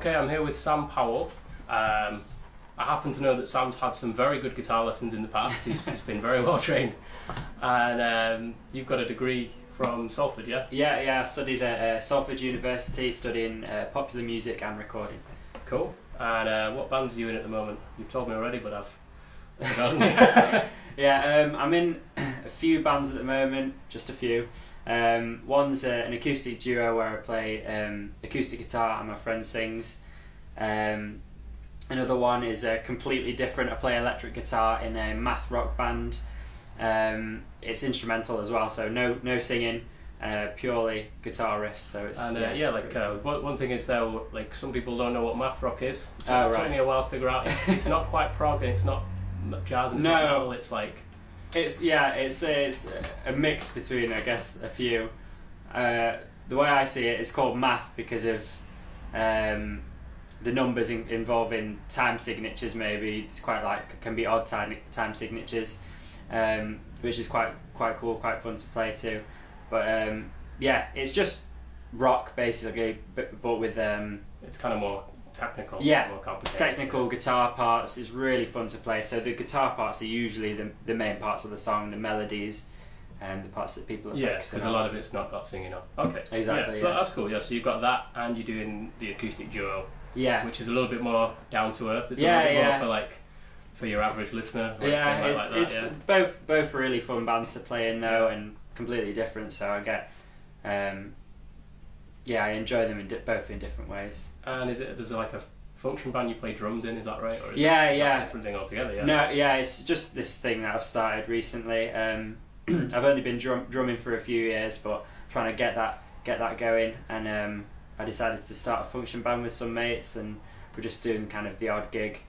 Okay, I'm here with Sam Powell. I happen to know that Sam's had some very good guitar lessons in the past. He's been very well trained. And you've got a degree from Salford, yeah? Yeah, I studied at Salford University, studying popular music and recording. Cool. And what bands are you in at the moment? You've told me already, but I've forgotten. Yeah, I'm in a few bands at the moment, just a few. One's an acoustic duo where I play acoustic guitar and my friend sings. Another one is completely different. I play electric guitar in a math rock band. It's instrumental as well, so no singing, purely guitar riffs. So it's one thing is though, like some people don't know what math rock is. It took me a while to figure out. It's not quite prog and it's not jazz and metal. It's like it's a mix between, I guess, a few. The way I see it, it's called math because of the numbers involving time signatures. Maybe it's quite can be odd time signatures, which is quite cool, quite fun to play to. But it's just rock basically, but with it's kind of more technical, more complicated. Technical guitar parts is really fun to play. So the guitar parts are usually the main parts of the song, the melodies, and the parts that people are focusing on. Yeah, because a lot of it's not got singing on. Okay, exactly. So that's cool. Yeah, so you've got that, and you're doing the acoustic duo. Yeah, which is a little bit more down to earth. It's a little bit more for your average listener. It's both really fun bands to play in though, and completely different. So I get, I enjoy them both in different ways. And there's like a function band you play drums in? Is that right? Or is that a different thing altogether? Yeah. No, it's just this thing that I've started recently. I've only been drumming for a few years, but trying to get that going, and I decided to start a function band with some mates, and we're just doing kind of the odd gig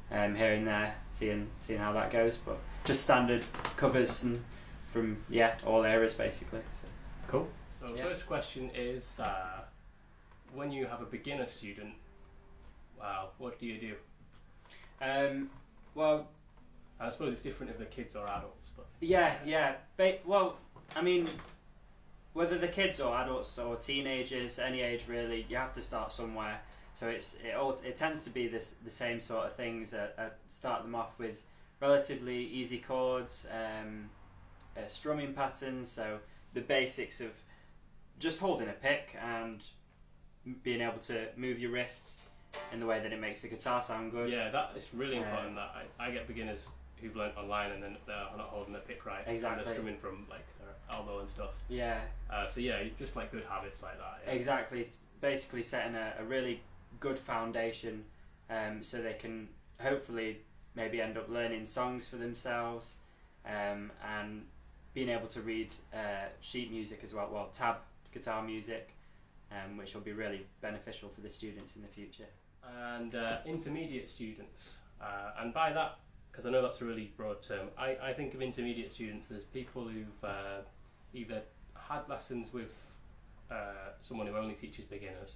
here and there, seeing how that goes. But just standard covers and from all eras basically. So. Cool. So the first question is, when you have a beginner student, what do you do? Well, I suppose it's different if they're kids or adults, but I mean, whether they're kids or adults or teenagers, any age really, you have to start somewhere. So it tends to be the same sort of things. Start them off with relatively easy chords, strumming patterns. So the basics of just holding a pick and being able to move your wrist in the way that it makes the guitar sound good. Yeah, that is really important. That I get beginners who've learnt online and then they're not holding their pick right. Exactly. And they're strumming from like their elbow and stuff. Yeah. Just like good habits like that. Yeah. Exactly. It's basically setting a really good foundation, so they can hopefully maybe end up learning songs for themselves, and being able to read sheet music as well, tab guitar music, which will be really beneficial for the students in the future. And intermediate students, and by that, because I know that's a really broad term, I think of intermediate students as people who've either had lessons with someone who only teaches beginners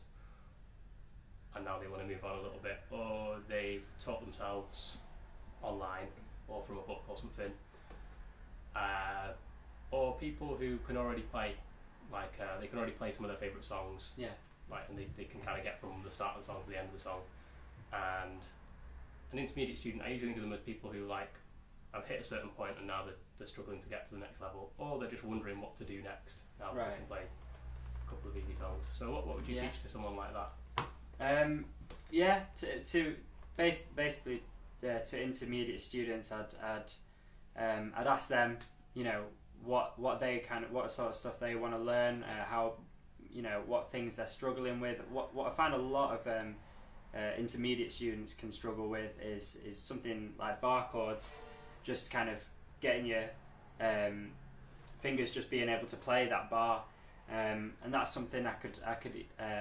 and now they want to move on a little bit, or they've taught themselves online or from a book or something, or people who can already play, they can already play some of their favourite songs, and they can kind of get from the start of the song to the end of the song. And an intermediate student, I usually think of them as people who have hit a certain point and now they're struggling to get to the next level, or they're just wondering what to do next now that they can play a couple of easy songs. So what would you teach to someone like that? To intermediate students, I'd ask them, what sort of stuff they want to learn, how, what things they're struggling with. What I find a lot of intermediate students can struggle with is something like bar chords, just kind of getting your fingers just being able to play that bar. And that's something I could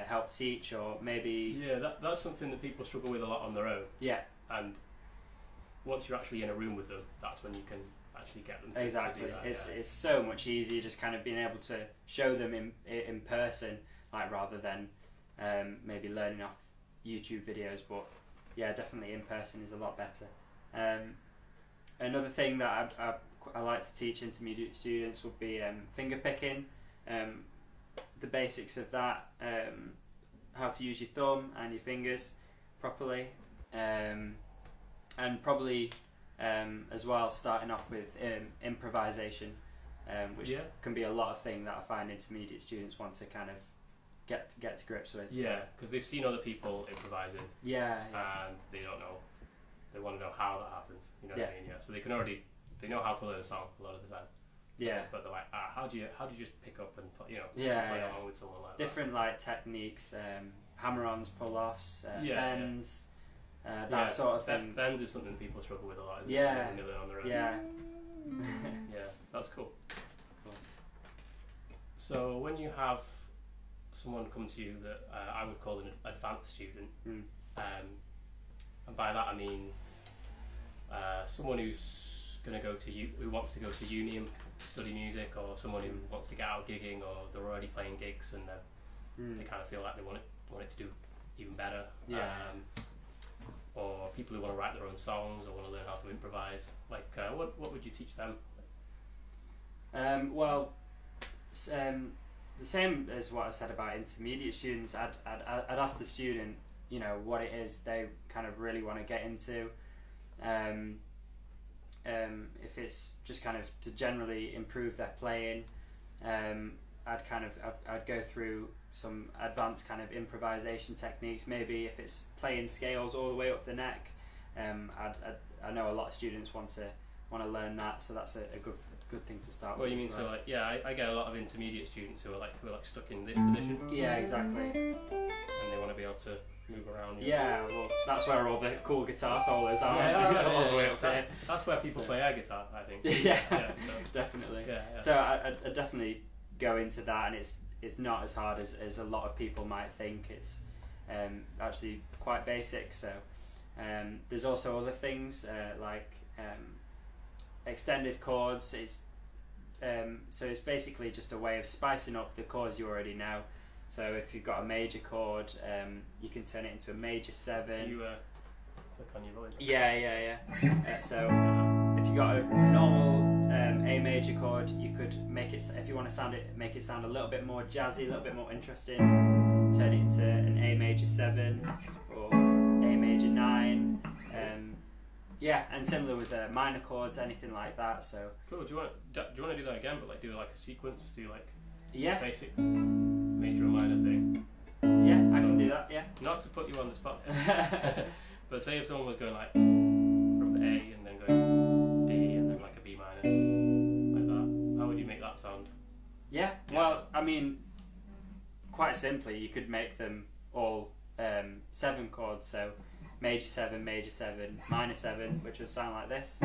help teach, or maybe that's something that people struggle with a lot on their own. And once you're actually in a room with them, that's when you can actually get them to do that. It's so much easier just kind of being able to show them in person, rather than maybe learning off YouTube videos. But definitely in person is a lot better. Another thing that I like to teach intermediate students would be finger picking. The basics of that, how to use your thumb and your fingers properly, and probably as well starting off with improvisation, which can be a lot of thing that I find intermediate students want to kind of get to grips with. Yeah, because they've seen other people improvising. Yeah. And they don't know. They want to know how that happens. You know what I mean? Yeah. So they know how to learn a song a lot of the time. Yeah. But they're like, how do you just pick up and play, play along with someone like different that? like techniques, hammer-ons, pull-offs, bends, that sort of thing. Bends is something people struggle with a lot. Isn't it? When they learn on their own. Yeah. Yeah, that's cool. So when you have someone come to you that I would call an advanced student, and by that I mean someone who's going to go to who wants to go to uni and study music, or someone who wants to get out gigging, or they're already playing gigs and they kind of feel like they want it to do even better. Or people who want to write their own songs or want to learn how to improvise. Like, what would you teach them? The same as what I said about intermediate students. I'd ask the student, what it is they kind of really want to get into. If it's just kind of to generally improve their playing, I'd go through some advanced kind of improvisation techniques. Maybe if it's playing scales all the way up the neck, I know a lot of students want to learn that, so that's a good thing to start with. Well, you mean so like I get a lot of intermediate students who are like stuck in this position. Yeah, exactly. And they want to be able to move around. Yeah, well, that's where all the cool guitar solos are. All the way up there. That's where people play air guitar, I think. Yeah, definitely. Yeah. So I definitely go into that, and it's not as hard as a lot of people might think. It's actually quite basic. So there's also other things like extended chords. So it's basically just a way of spicing up the chords you already know. So if you've got a major chord, you can turn it into a major 7. You click on your volume. Yeah. So if you got a normal A major chord, you could make it, if you want to make it sound a little bit more jazzy, a little bit more interesting, turn it into an A major 7 or A major 9. And similar with minor chords, anything like that. So cool. Do you want to do that again, but like do like a sequence? Do like basic major or minor thing? Yeah, I can do that. Yeah. Not to put you on the spot, but say if someone was going like from the A and then going D and then like a B minor, like that. How would you make that sound? Yeah. Well, I mean, quite simply, you could make them all 7 chords. So major 7, minor 7, which would sound like this.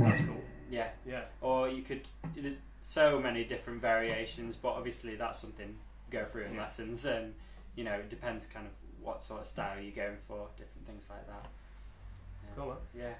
That's cool. Yeah. Or you could, there's so many different variations, but obviously that's something you go through in lessons, and it depends kind of what sort of style you're going for, different things like that. Cool, man. Yeah.